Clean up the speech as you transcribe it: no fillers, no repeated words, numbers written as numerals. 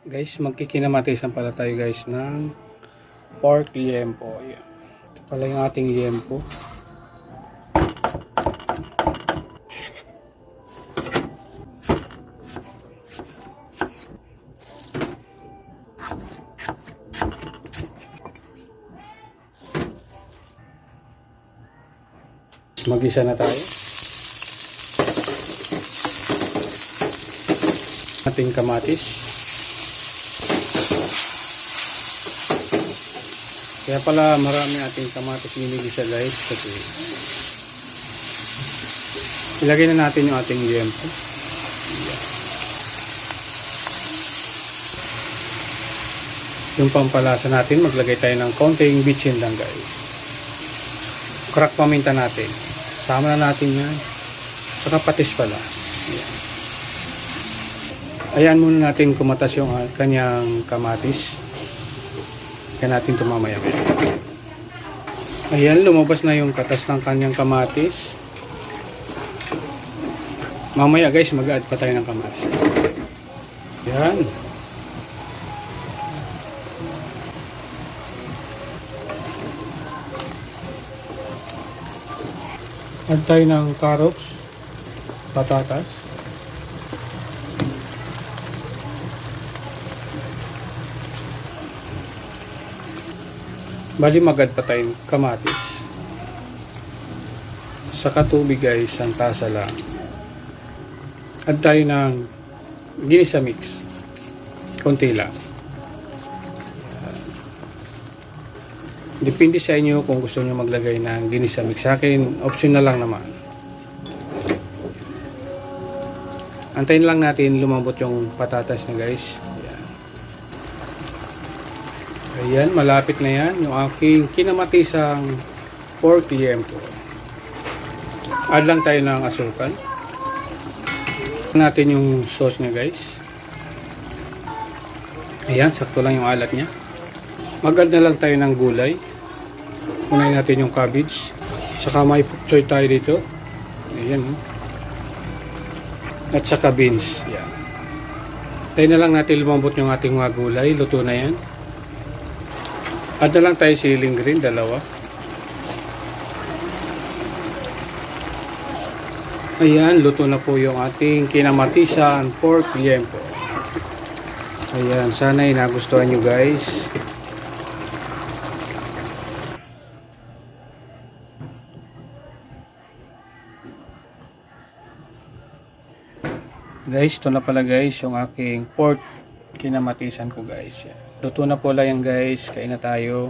Guys, magkikinamatisan pala tayo guys ng pork liempo. Ayan. Ito pala yung ating liempo. Mag-isa na tayo. Ating kamatis. Kaya pala marami ating kamatis ginigisa guys kasi ilagay na natin yung ating liempo. Yung pampalasa natin, maglagay tayo ng konting bitchin lang guys. Crack paminta natin. Sama na natin yan. Saka patis pala. Ayan muna natin kumatas yung kanyang kamatis. Kaya natin ito mamaya. Ayan, lumabas na yung katas ng kanyang kamatis. Mamaya guys, mag-add pa tayo ng kamatis. Ayan. Add tayo ng carrots, patatas. Bali mag-add pa tayong kamatis. Saka tubig guys, ang tasa lang. Add tayo ng ginisa mix. Konti lang. Depende sa inyo kung gusto nyo maglagay ng ginisa mix. Sa akin, optional lang naman. Antayin lang natin lumambot yung patatas na guys. Ayan, malapit na yan. Yung aking kinamatisang pork liempo. Add lang tayo ng asukal. Natin yung sauce niya guys. Ayan, sakto lang yung alat niya. Mag-add na lang tayo ng gulay. Unahin natin yung cabbage. Saka may pok choy tayo dito. Ayan. At saka beans. Ayan. Tayo na lang natin lumambot yung ating mga gulay. Luto na yan. Add na lang tayo siling green, dalawa. Ayan, luto na po yung ating kinamatisan pork liempo. Ayan, sana nagustuhan nyo guys. Guys, ito na pala guys yung aking pork kinamatisan ko guys. Luto na po lang yan guys. Kain na tayo.